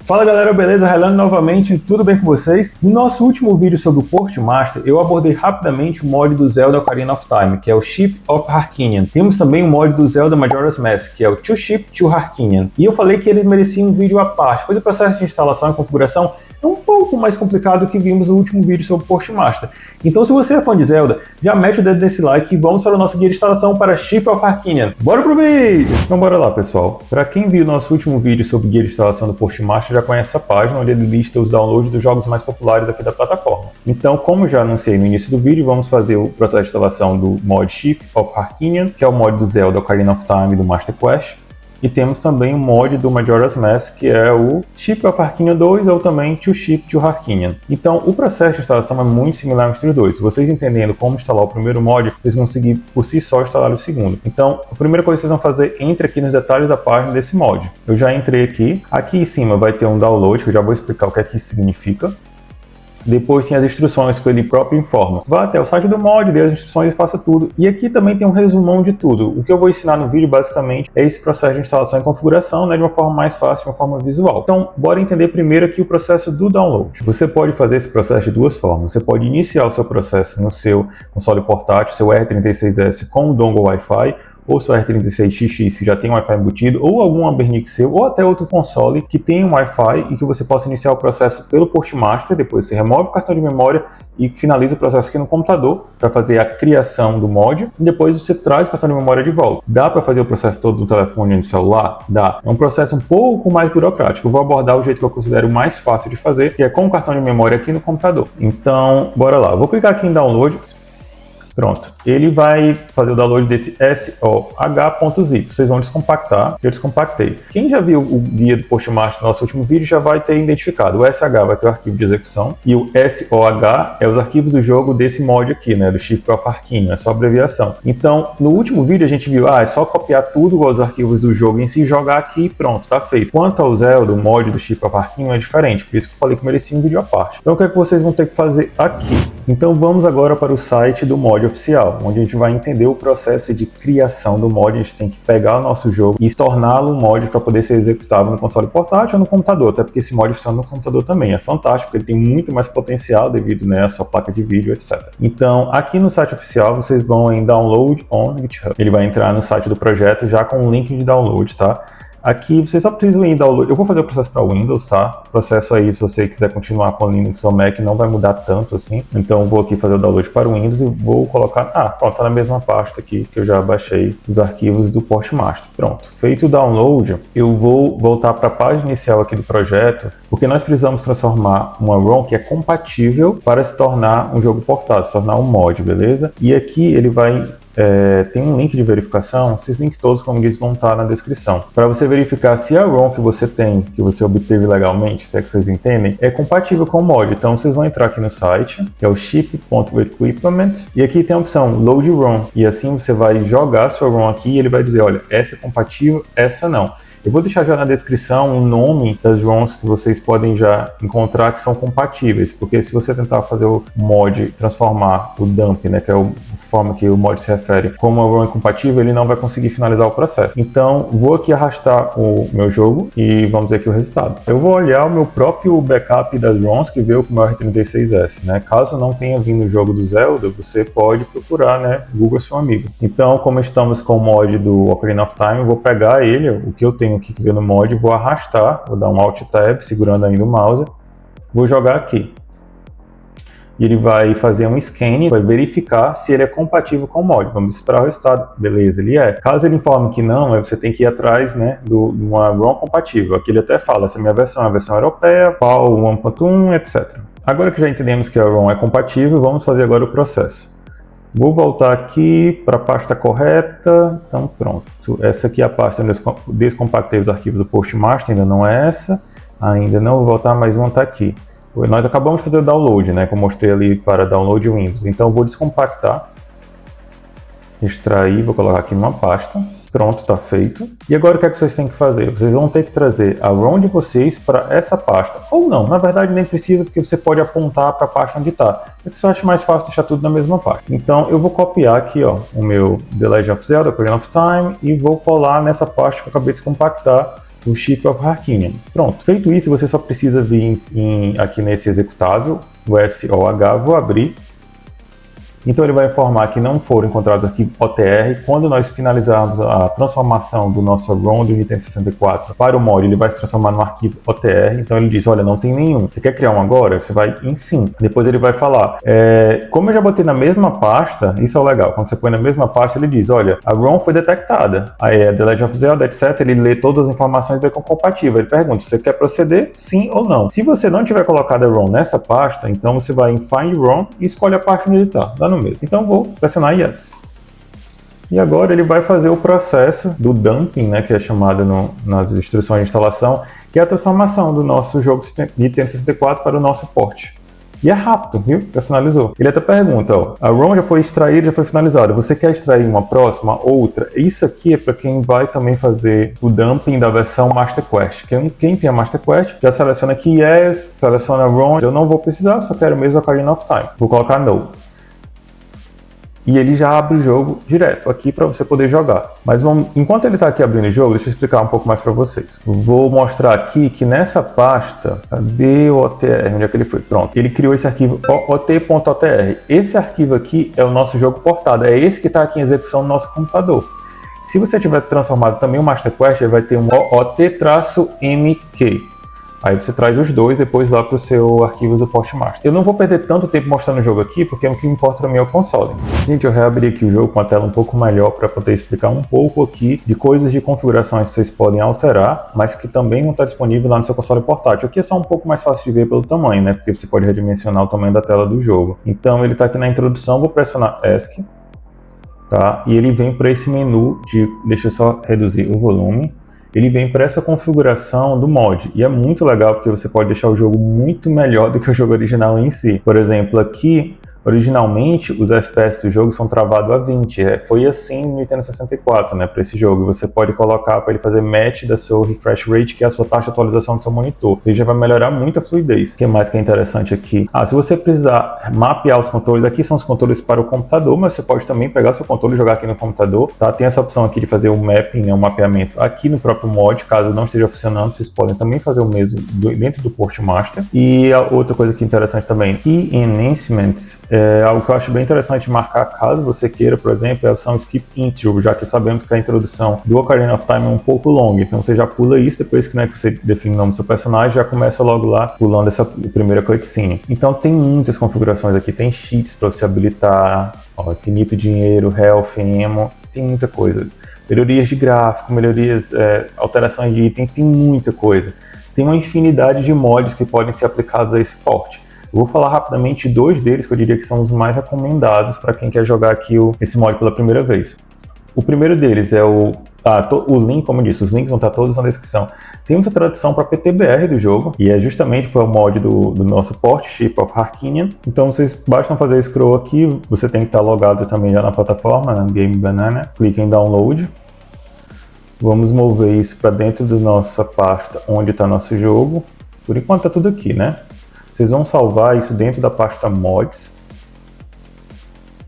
Fala galera, beleza? Relando novamente, tudo bem com vocês? No nosso último vídeo sobre o Portmaster, eu abordei rapidamente o mod do Zelda Ocarina of Time, que é o Ship of Harkinian. Temos também o mod do Zelda Majora's Mask, que é o To Ship to Harkinian. E eu falei que eles mereciam um vídeo à parte, pois o processo de instalação e configuração é um pouco mais complicado do que vimos no último vídeo sobre o Portmaster. Então se você é fã de Zelda, já mete o dedo nesse like e vamos para o nosso guia de instalação para Ship of Harkinian. Bora pro vídeo! Então bora lá, pessoal. Para quem viu o nosso último vídeo sobre o guia de instalação do Portmaster, já conhece essa página onde ele lista os downloads dos jogos mais populares aqui da plataforma. Então, como já anunciei no início do vídeo, vamos fazer o processo de instalação do mod Ship of Harkinian, que é o mod do Zelda Ocarina of Time do Master Quest. E temos também o mod do Majora's Mask, que é o Ship of Harkinian 2 ou também To Ship to Harkinian. Então, o processo de instalação é muito similar entre os dois. Se vocês entendendo como instalar o primeiro mod, vocês vão conseguir por si só instalar o segundo. Então, a primeira coisa que vocês vão fazer, entre aqui nos detalhes da página desse mod. Eu já entrei aqui. Aqui em cima vai ter um download, que eu já vou explicar o que é que isso significa. Depois tem as instruções que ele próprio informa. Vá até o site do mod, dê as instruções e faça tudo. E aqui também tem um resumão de tudo. O que eu vou ensinar no vídeo basicamente é esse processo de instalação e configuração, né, de uma forma mais fácil, de uma forma visual. Então, bora entender primeiro aqui o processo do download. Você pode fazer esse processo de duas formas. Você pode iniciar o seu processo no seu console portátil, seu R36S com o dongle Wi-Fi, ou seu R36XX se já tem Wi-Fi embutido, ou algum Abernic seu, ou até outro console que tenha um Wi-Fi e que você possa iniciar o processo pelo Portmaster. Depois você remove o cartão de memória e finaliza o processo aqui no computador para fazer a criação do mod, e depois você traz o cartão de memória de volta. Dá para fazer o processo todo no telefone e no celular? Dá. É um processo um pouco mais burocrático. Eu vou abordar o jeito que eu considero mais fácil de fazer, que é com o cartão de memória aqui no computador. Então, bora lá. Eu vou clicar aqui em download. Pronto, ele vai fazer o download desse SOH.zip. Vocês vão descompactar, eu descompactei. Quem já viu o guia do Portmaster no nosso último vídeo já vai ter identificado. O SH vai ter o arquivo de execução e o SOH é os arquivos do jogo desse mod aqui, né, do Ship of Harkinian, é só abreviação. Então, no último vídeo a gente viu, é só copiar tudo os arquivos do jogo em si, jogar aqui e pronto, tá feito. Quanto ao Zelda, o mod do Ship of Harkinian é diferente, por isso que eu falei que merecia um vídeo à parte. Então, o que é que vocês vão ter que fazer aqui? Então, vamos agora para o site do mod oficial, onde a gente vai entender o processo de criação do mod. A gente tem que pegar o nosso jogo e torná-lo um mod para poder ser executável no console portátil ou no computador, até porque esse mod funciona no computador também. É fantástico, ele tem muito mais potencial devido, né, à sua placa de vídeo, etc. Então, aqui no site oficial, vocês vão em Download on GitHub. Ele vai entrar no site do projeto já com o link de download, tá? Aqui vocês só precisam ir em download. Eu vou fazer o processo para Windows, tá? O processo aí, se você quiser continuar com o Linux ou Mac, não vai mudar tanto assim. Então vou aqui fazer o download para o Windows e vou colocar... pronto, tá na mesma pasta aqui que eu já baixei os arquivos do Portmaster. Pronto, feito o download, eu vou voltar para a página inicial aqui do projeto, porque nós precisamos transformar uma ROM que é compatível para se tornar um jogo portátil, se tornar um mod, beleza? E aqui ele vai... tem um link de verificação, esses links todos, como eles, vão estar na descrição, para você verificar se a ROM que você tem, que você obteve legalmente, se é que vocês entendem, é compatível com o mod. Então vocês vão entrar aqui no site, que é o ship.equipment, e aqui tem a opção Load ROM, e assim você vai jogar a sua ROM aqui e ele vai dizer, olha, essa é compatível, essa não. Eu vou deixar já na descrição o nome das ROMs que vocês podem já encontrar que são compatíveis, porque se você tentar fazer o mod, transformar o dump, né, que é a forma que o mod se refere, como a ROM é compatível, ele não vai conseguir finalizar o processo. Então, vou aqui arrastar o meu jogo e vamos ver aqui o resultado. Eu vou olhar o meu próprio backup das ROMs que veio com o meu R36S, né? Caso não tenha vindo o jogo do Zelda, você pode procurar, né? Google é seu amigo. Então, como estamos com o mod do Ocarina of Time, eu vou pegar ele, o que eu tenho aqui que veio no mod, vou arrastar, vou dar um Alt Tab, segurando ainda o mouse, vou jogar aqui. E ele vai fazer um scan, vai verificar se ele é compatível com o mod. Vamos esperar o resultado. Beleza, ele é. Caso ele informe que não, você tem que ir atrás, né, de uma ROM compatível. Aqui ele até fala, essa é a minha versão, a versão europeia, PAL 1.1, etc. Agora que já entendemos que a ROM é compatível, vamos fazer agora o processo. Vou voltar aqui para a pasta correta. Então pronto. Essa aqui é a pasta onde eu descompactei os arquivos do Portmaster, ainda não é essa. Ainda não, vou voltar, mais uma está aqui. Nós acabamos de fazer o download, né, que eu mostrei ali para download Windows. Então eu vou descompactar, extrair, vou colocar aqui numa pasta. Pronto, está feito. E agora o que é que vocês têm que fazer? Vocês vão ter que trazer a ROM de vocês para essa pasta. Ou não, na verdade nem precisa, porque você pode apontar para a pasta onde está. É que eu acho mais fácil deixar tudo na mesma pasta. Então eu vou copiar aqui, o meu The Legend of Zelda, Ocarina of Time, e vou colar nessa pasta que eu acabei de descompactar o Ship of Harkinian. Pronto, feito isso, você só precisa vir aqui nesse executável, o SOH, vou abrir. Então ele vai informar que não foram encontrados arquivos OTR. Quando nós finalizarmos a transformação do nosso ROM do Nintendo 64 para o mod, ele vai se transformar no arquivo OTR. Então ele diz, olha, não tem nenhum. Você quer criar um agora? Você vai em sim. Depois ele vai falar, como eu já botei na mesma pasta, isso é legal, quando você põe na mesma pasta, ele diz, olha, a ROM foi detectada. Aí The Legend of Zelda, etc. Ele lê todas as informações e vê com compatível. Ele pergunta, você quer proceder? Sim ou não. Se você não tiver colocado a ROM nessa pasta, então você vai em Find ROM e escolhe a parte onde ele está. Dá no mesmo. Então vou pressionar Yes. E agora ele vai fazer o processo do dumping, né, que é chamado nas instruções de instalação, que é a transformação do nosso jogo Nintendo 64 para o nosso port. E é rápido, viu? Já finalizou. Ele até pergunta, ó, a ROM já foi extraída, já foi finalizada. Você quer extrair uma próxima, outra? Isso aqui é para quem vai também fazer o dumping da versão Master Quest. Quem tem a Master Quest já seleciona aqui Yes, seleciona a ROM. Eu não vou precisar, só quero mesmo a Ocarina of Time. Vou colocar No. E ele já abre o jogo direto aqui para você poder jogar. Mas enquanto ele está aqui abrindo o jogo, deixa eu explicar um pouco mais para vocês. Vou mostrar aqui que nessa pasta, cadê o OTR? Onde é que ele foi? Pronto. Ele criou esse arquivo ot.otr. Esse arquivo aqui é o nosso jogo portado. É esse que está aqui em execução no nosso computador. Se você tiver transformado também o Master Quest, ele vai ter um ot-mk. Aí você traz os dois depois lá para o seu arquivo do Portmaster. Eu não vou perder tanto tempo mostrando o jogo aqui, porque o que me importa para mim é o console. Gente, eu reabri aqui o jogo com a tela um pouco melhor para poder explicar um pouco aqui de coisas de configurações que vocês podem alterar, mas que também vão estar disponíveis lá no seu console portátil. Aqui é só um pouco mais fácil de ver pelo tamanho, né? Porque você pode redimensionar o tamanho da tela do jogo. Então ele está aqui na introdução, vou pressionar ESC, tá? E ele vem para esse menu de... Deixa eu só reduzir o volume. Ele vem para essa configuração do mod, e é muito legal porque você pode deixar o jogo muito melhor do que o jogo original em si. Por exemplo, aqui, originalmente, os FPS do jogo são travados a 20, foi assim no Nintendo 64, né, para esse jogo. Você pode colocar para ele fazer match da sua refresh rate, que é a sua taxa de atualização do seu monitor. Ele já vai melhorar muito a fluidez. O que mais que é interessante aqui? Se você precisar mapear os controles, aqui são os controles para o computador, mas você pode também pegar seu controle e jogar aqui no computador, tá? Tem essa opção aqui de fazer o mapping, né, o mapeamento aqui no próprio mod, caso não esteja funcionando, vocês podem também fazer o mesmo dentro do Portmaster. E a outra coisa que é interessante também, Key Enhancements, algo que eu acho bem interessante marcar caso você queira, por exemplo, é a opção Skip Intro, já que sabemos que a introdução do Ocarina of Time é um pouco longa, então você já pula isso, depois que, né, que você define o nome do seu personagem, já começa logo lá pulando essa primeira cutscene. Então tem muitas configurações aqui, tem cheats para você habilitar, ó, infinito dinheiro, health, ammo, tem muita coisa. Melhorias de gráfico, melhorias, alterações de itens, tem muita coisa. Tem uma infinidade de mods que podem ser aplicados a esse port. Eu vou falar rapidamente dois deles que eu diria que são os mais recomendados para quem quer jogar aqui esse mod pela primeira vez. O primeiro deles é o link, como eu disse, os links vão estar todos na descrição. Temos a tradução para PTBR do jogo, e é justamente para o mod do nosso port, Ship of Harkinian. Então vocês bastam fazer scroll aqui, você tem que estar logado também já na plataforma, na Game Banana, clique em Download. Vamos mover isso para dentro da nossa pasta onde está nosso jogo. Por enquanto está tudo aqui, né? Vocês vão salvar isso dentro da pasta Mods.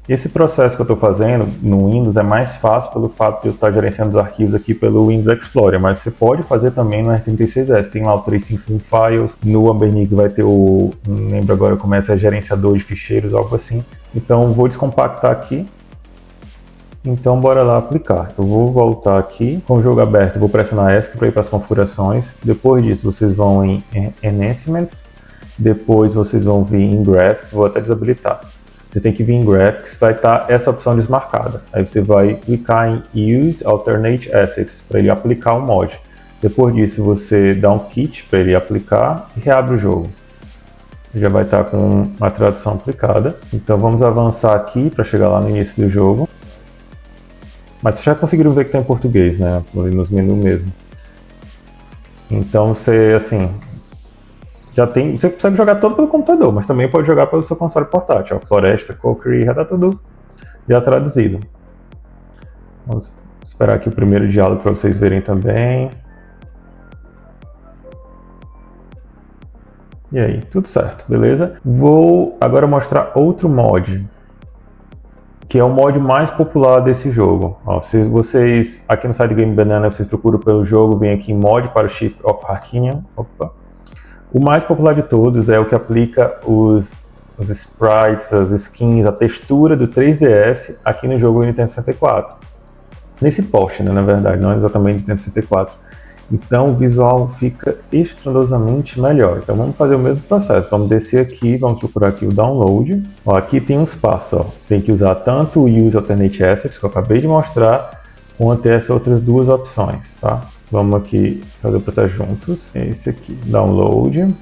Esse processo que eu estou fazendo no Windows é mais fácil pelo fato de eu estar gerenciando os arquivos aqui pelo Windows Explorer, mas você pode fazer também no R36S. Tem lá o 351 Files, no Ambernic vai ter não lembro agora como é, gerenciador de ficheiros, algo assim. Então vou descompactar aqui. Então bora lá aplicar. Eu vou voltar aqui, com o jogo aberto, vou pressionar ESC para ir para as configurações. Depois disso vocês vão em Enhancements. Depois vocês vão vir em Graphics, vou até desabilitar. Vocês têm que vir em Graphics, vai estar essa opção desmarcada. Aí você vai clicar em Use Alternate Assets, para ele aplicar o mod. Depois disso você dá um kit para ele aplicar e reabre o jogo. Já vai estar com a tradução aplicada. Então vamos avançar aqui para chegar lá no início do jogo. Mas vocês já conseguiram ver que está em português, né? Nos menus mesmo. Então você, assim... você consegue jogar todo pelo computador, mas também pode jogar pelo seu console portátil. Ó, Floresta, Kokiri, já está tudo já traduzido. Vamos esperar aqui o primeiro diálogo para vocês verem também. E aí, tudo certo, beleza? Vou agora mostrar outro mod, que é o mod mais popular desse jogo. Ó, se vocês, aqui no site Game Banana, vocês procuram pelo jogo, vem aqui em mod para o Ship of Harkinian. Opa. O mais popular de todos é o que aplica os sprites, as skins, a textura do 3DS aqui no jogo Nintendo 64. Nesse port, né, na verdade, não exatamente Nintendo 64. Então o visual fica estrondosamente melhor. Então vamos fazer o mesmo processo. Vamos descer aqui, vamos procurar aqui o download. Ó, aqui tem uns passos. Ó. Tem que usar tanto o Use Alternate Assets, que eu acabei de mostrar, quanto essas outras duas opções. Tá? Vamos aqui fazer o processo juntos. Esse aqui, download.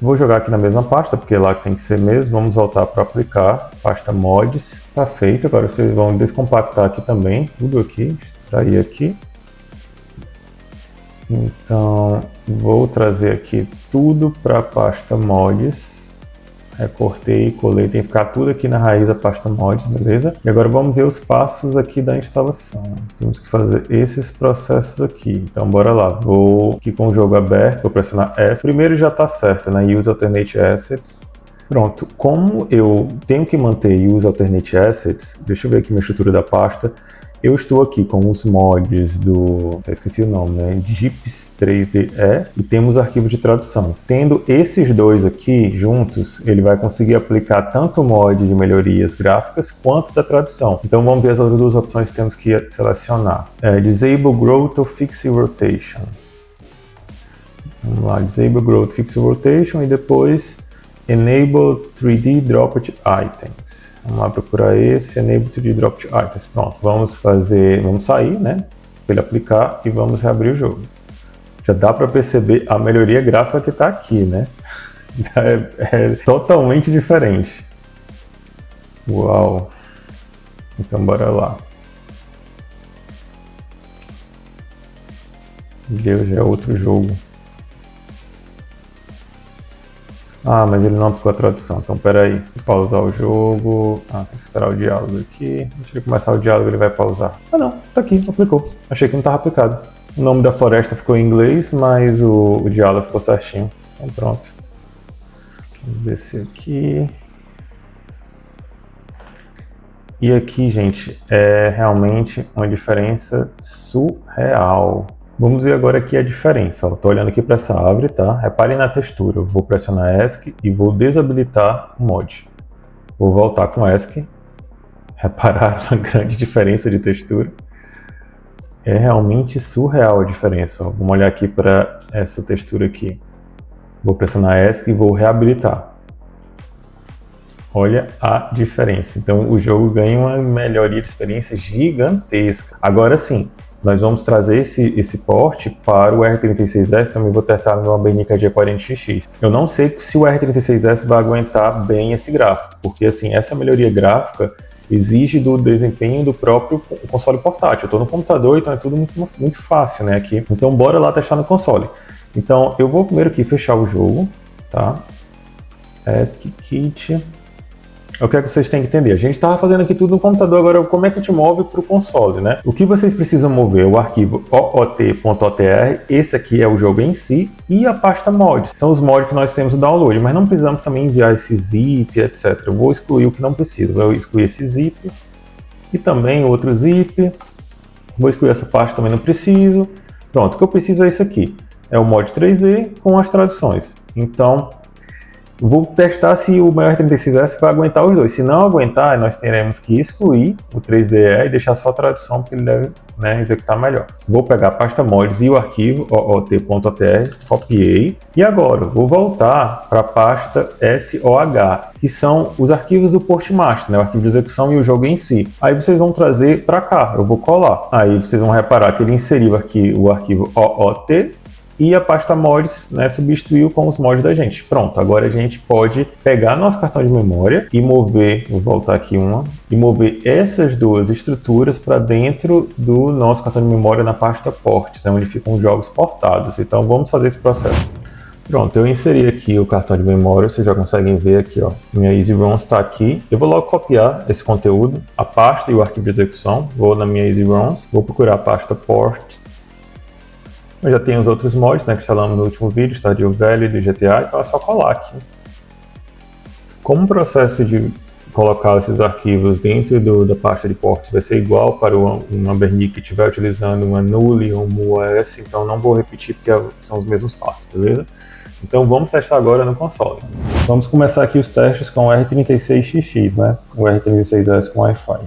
Vou jogar aqui na mesma pasta, porque é lá que tem que ser mesmo. Vamos voltar para aplicar. Pasta mods. Está feito. Agora vocês vão descompactar aqui também. Tudo aqui. Extrair aqui. Então, vou trazer aqui tudo para a pasta mods. Recortei e colei, tem que ficar tudo aqui na raiz da pasta mods, beleza? E agora vamos ver os passos aqui da instalação. Temos que fazer esses processos aqui. Então, bora lá. Vou aqui com o jogo aberto, vou pressionar S. Primeiro já está certo, né? Use Alternate Assets. Pronto. Como eu tenho que manter Use Alternate Assets, deixa eu ver aqui minha estrutura da pasta. Eu estou aqui com os mods do... esqueci o nome, né? Gips 3DE e temos arquivo de tradução. Tendo esses dois aqui juntos, ele vai conseguir aplicar tanto o mod de melhorias gráficas quanto da tradução. Então vamos ver as outras duas opções que temos que selecionar. Disable Growth ou Fix Rotation. Vamos lá, Disable Growth, Fix Rotation e depois Enable 3D Dropped Items. Vamos lá procurar esse, Enable 3D Dropped Items. Pronto, vamos sair, né? Para ele aplicar e vamos reabrir o jogo. Já dá para perceber a melhoria gráfica que está aqui, né? É totalmente diferente. Uau! Então bora lá. Deus, já é outro jogo. Ah, mas ele não aplicou a tradução, então peraí. Vou pausar o jogo. Ah, tem que esperar o diálogo aqui. Deixa ele começar o diálogo, ele vai pausar. Ah não, tá aqui, aplicou. Achei que não estava aplicado. O nome da floresta ficou em inglês, mas o diálogo ficou certinho. Então pronto. Vamos descer aqui. E aqui, gente, é realmente uma diferença surreal. Vamos ver agora aqui a diferença. Estou olhando aqui para essa árvore, tá? Reparem na textura. Eu vou pressionar ESC e vou desabilitar o mod. Vou voltar com ESC. Reparar a grande diferença de textura. É realmente surreal a diferença. Ó. Vamos olhar aqui para essa textura aqui. Vou pressionar ESC e vou reabilitar. Olha a diferença. Então o jogo ganha uma melhoria de experiência gigantesca. Agora sim. Nós vamos trazer esse port para o R36S, também vou testar no Abenica G40XX. Eu não sei se o R36S vai aguentar bem esse gráfico, porque assim, essa melhoria gráfica exige do desempenho do próprio console portátil. Eu estou no computador, então é tudo muito fácil, né, aqui. Então bora lá testar no console. Então eu vou primeiro aqui fechar o jogo, tá? ESC-Kit. É o que é que vocês têm que entender. A gente estava fazendo aqui tudo no computador, agora como é que a gente move para o console, né? O que vocês precisam mover é o arquivo oot.otr, esse aqui é o jogo em si, e a pasta mods. São os mods que nós temos no download, mas não precisamos também enviar esse zip, etc. Eu vou excluir o que não precisa. Vou excluir esse zip e também outro zip. Vou excluir essa parte, também não preciso. Pronto, o que eu preciso é isso aqui. É o mod 3D com as traduções. Então, vou testar se o meu R36S vai aguentar os dois. Se não aguentar, nós teremos que excluir o 3DE e deixar só a tradução, porque ele deve, né, executar melhor. Vou pegar a pasta mods e o arquivo oot.otr, copiei. E agora, vou voltar para a pasta SOH, que são os arquivos do Portmaster, né, o arquivo de execução e o jogo em si. Aí vocês vão trazer para cá, eu vou colar. Aí vocês vão reparar que ele inseriu aqui o arquivo OOT, e a pasta mods, né, substituiu com os mods da gente. Pronto, agora a gente pode pegar nosso cartão de memória e mover, vou voltar aqui e mover essas duas estruturas para dentro do nosso cartão de memória na pasta ports, né, onde ficam os jogos portados. Então vamos fazer esse processo. Pronto, eu inseri aqui o cartão de memória, vocês já conseguem ver aqui, ó, minha EasyROMs está aqui. Eu vou logo copiar esse conteúdo, a pasta e o arquivo de execução, vou na minha EasyROMs, vou procurar a pasta ports. Eu já tenho os outros mods, né, que instalamos no último vídeo, Stardew Valley do GTA, então é só colar aqui. Como o processo de colocar esses arquivos dentro da pasta de ports vai ser igual para um Ambernic que estiver utilizando uma Nuli ou um MuaS, então não vou repetir porque são os mesmos passos, beleza? Então vamos testar agora no console. Vamos começar aqui os testes com o R36XX, né? O R36S com Wi-Fi.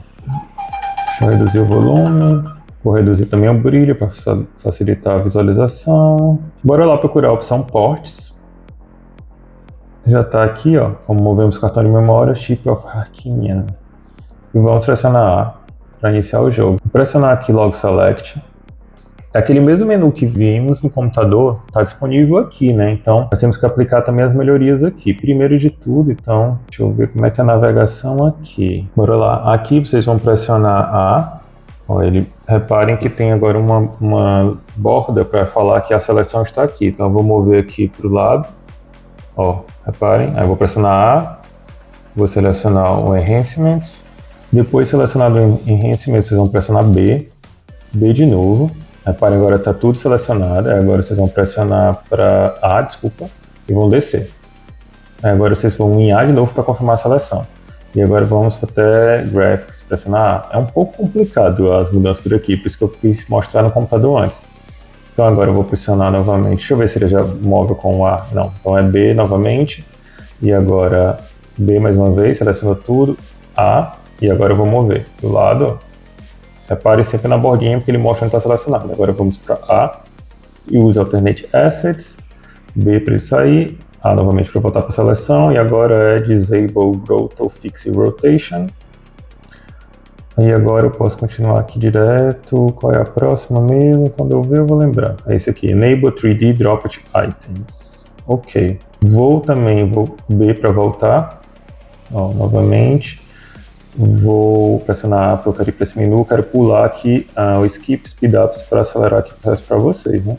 Deixa eu reduzir o volume. Vou reduzir também o brilho para facilitar a visualização. Bora lá procurar a opção Ports. Já está aqui, ó, como movemos o cartão de memória, Ship of Harkinian. E vamos pressionar A para iniciar o jogo. Vou pressionar aqui Log Select. Aquele mesmo menu que vimos no computador está disponível aqui, né? Então, nós temos que aplicar também as melhorias aqui. Primeiro de tudo, então, deixa eu ver como é que é a navegação aqui. Bora lá. Aqui vocês vão pressionar A. Ó, reparem que tem agora uma borda para falar que a seleção está aqui. Então, eu vou mover aqui para o lado. Ó, reparem, aí eu vou pressionar A, vou selecionar o Enhancements, depois selecionado o Enhancements, vocês vão pressionar B de novo, reparem, agora está tudo selecionado, aí agora vocês vão pressionar para A, desculpa, e vão descer. Aí agora vocês vão em A de novo para confirmar a seleção. E agora vamos até Graphics, pressionar A. É um pouco complicado as mudanças por aqui, por isso que eu quis mostrar no computador antes. Então agora eu vou pressionar novamente, deixa eu ver se ele já move com o A, não, então é B novamente, e agora B mais uma vez, seleciono tudo, A, e agora eu vou mover do lado, repare sempre na bordinha porque ele mostra onde está selecionado. Agora vamos para A, e use Alternate Assets, B para ele sair, A novamente para voltar para a seleção, e agora é Disable Growth ou Fix Rotation. Aí agora eu posso continuar aqui direto. Qual é a próxima mesmo? Quando eu ver eu vou lembrar. É esse aqui, Enable 3D Dropped Items. Ok. Vou B para voltar. Ó, novamente. Vou pressionar A para eu querer ir para esse menu. Quero pular aqui o Skip Speedups para acelerar aqui o resto para vocês, né?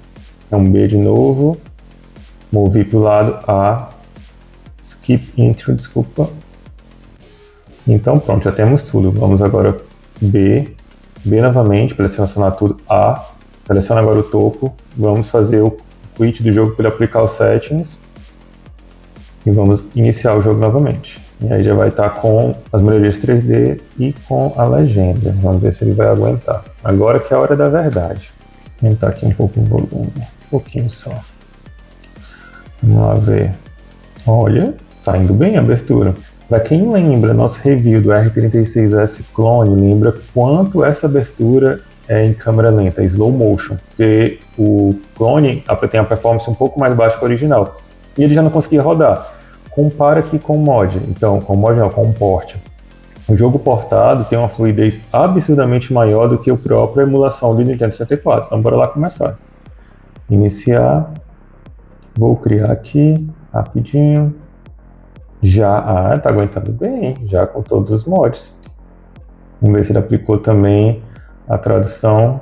Então B de novo. Movi para o lado A. Skip Intro, desculpa. Então pronto, já temos tudo. Vamos agora B novamente, para selecionar tudo, A, seleciona agora o topo, vamos fazer o quit do jogo para ele aplicar os settings e vamos iniciar o jogo novamente. E aí já vai estar com as melhorias 3D e com a legenda. Vamos ver se ele vai aguentar. Agora que é a hora da verdade. Vou aumentar aqui um pouco o volume, um pouquinho só. Vamos lá ver. Olha, tá indo bem a abertura. Para quem lembra, nosso review do R36S Clone lembra quanto essa abertura é em câmera lenta, slow motion, porque o Clone tem a performance um pouco mais baixa que o original, e ele já não conseguia rodar. Compara aqui com o mod, então, com o mod não, com o port. O jogo portado tem uma fluidez absurdamente maior do que a própria emulação do Nintendo 64, então bora lá começar. Iniciar, vou criar aqui, rapidinho. Já, tá aguentando bem, já com todos os mods. Vamos ver se ele aplicou também a tradução.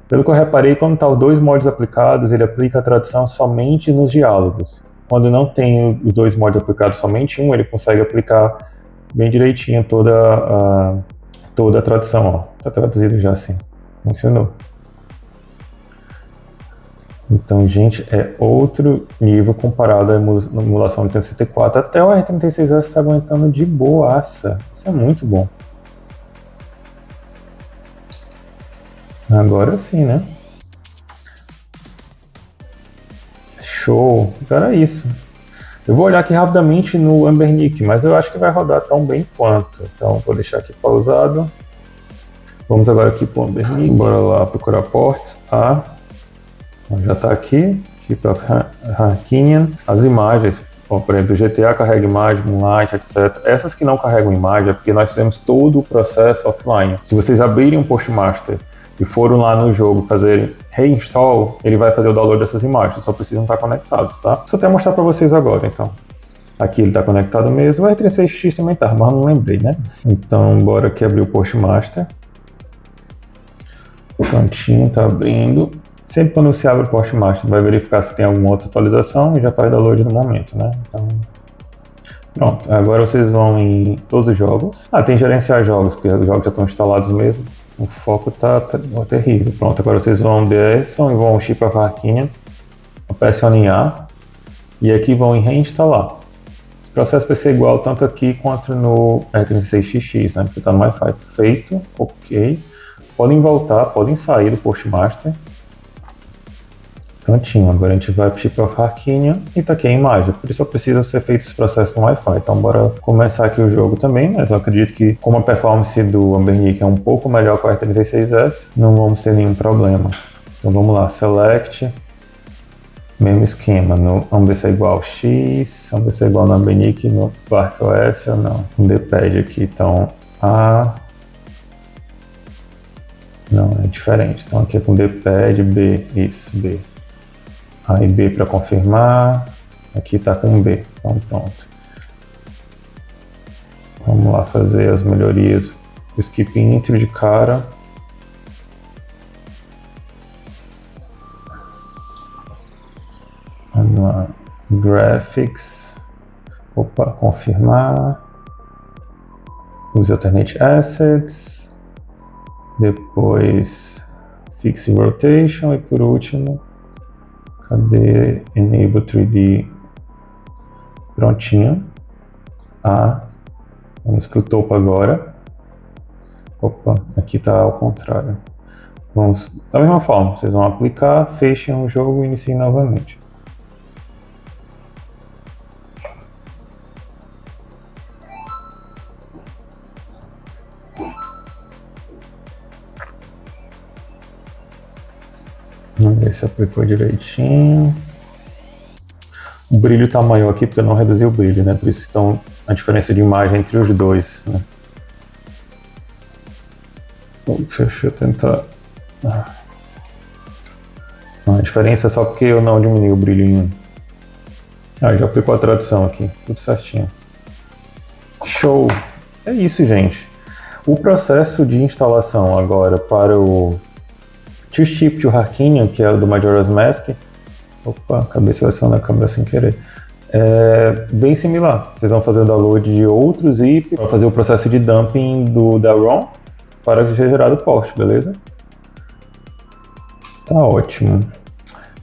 Pelo que eu reparei, quando tá os dois mods aplicados, ele aplica a tradução somente nos diálogos. Quando não tem os dois mods aplicados, somente um, ele consegue aplicar bem direitinho toda a tradução, ó. Tá traduzido já assim. Funcionou. Então, gente, é outro nível comparado à emulação do Nintendo 64. Até o R36S está aguentando de boaça. Isso é muito bom. Agora sim, né? Show! Então era isso. Eu vou olhar aqui rapidamente no Ambernic, mas eu acho que vai rodar tão bem quanto. Então, vou deixar aqui pausado. Vamos agora aqui para o Ambernic. Bora lá procurar ports. A. Já está aqui, Ship of Harkinian, as imagens, por exemplo, GTA carrega imagem, Moonlight, etc. Essas que não carregam imagem é porque nós fizemos todo o processo offline. Se vocês abrirem um Postmaster e foram lá no jogo fazer reinstall, ele vai fazer o download dessas imagens, só precisam estar conectados, tá? Vou até mostrar para vocês agora, então. Aqui ele está conectado mesmo, o R36X também tá, mas não lembrei, né? Então, bora aqui abrir o Postmaster. O cantinho tá abrindo. Sempre quando você abre o Postmaster, vai verificar se tem alguma outra atualização e já faz download no momento, né? Então, pronto. Agora vocês vão em todos os jogos. Tem gerenciar jogos, porque os jogos já estão instalados mesmo. O foco tá terrível. Pronto, agora vocês vão desçam e vão ao Ship of Harkinian, pressionem A, e aqui vão em reinstalar. processo vai ser igual tanto aqui quanto no R36XX, né? Porque está no Wi-Fi. Feito, ok. Podem voltar, podem sair do Postmaster. Prontinho, agora a gente vai para o Chip of Harkinian e tá aqui a imagem. Por isso só precisa ser feito esse processo no Wi-Fi. Então bora começar aqui o jogo também, mas eu acredito que como a performance do Anbernic é um pouco melhor que o R36S, não vamos ter nenhum problema. Então vamos lá, Select, mesmo esquema, no vamos ver se é igual ao X, vamos ver se é igual no Anbernic, no ArcOS ou não. No D-Pad aqui, então A... Não, é diferente. Então aqui é com D-Pad, B, isso, B. Aí B para confirmar, aqui está com B, então pronto. Vamos lá fazer as melhorias, skip intro de cara. Vamos lá, graphics, opa, confirmar. Use alternate assets, depois fixe rotation e por último, cadê Enable 3D? Prontinho. Vamos para o topo agora. Opa, aqui está ao contrário. Vamos, da mesma forma, vocês vão aplicar, fechem o jogo e iniciem novamente. Vamos ver se aplicou direitinho. O brilho está maior aqui porque eu não reduzi o brilho, né? Por isso estão a diferença de imagem entre os dois, né? Deixa eu tentar. A diferença é só porque eu não diminui o brilho em um. Já aplicou a tradução aqui, tudo certinho. Show! É isso, gente. O processo de instalação agora para o Two Chip to Harkinian, que é o do Majora's Mask. Opa, acabei selecionando a câmera sem querer. É bem similar. Vocês vão fazer o download de outros zips, para fazer o processo de dumping da ROM para ser gerado o port, beleza? Tá ótimo.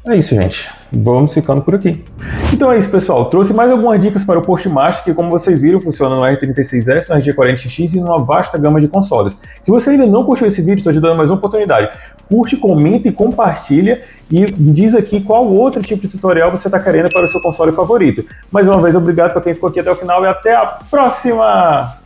É isso, gente. Vamos ficando por aqui. Então é isso, pessoal. Trouxe mais algumas dicas para o Postmaster, que como vocês viram, funciona no R36S, no RG40X e numa vasta gama de consoles. Se você ainda não curtiu esse vídeo, estou te dando mais uma oportunidade. Curte, comenta e compartilha e diz aqui qual outro tipo de tutorial você está querendo para o seu console favorito. Mais uma vez, obrigado para quem ficou aqui até o final e até a próxima!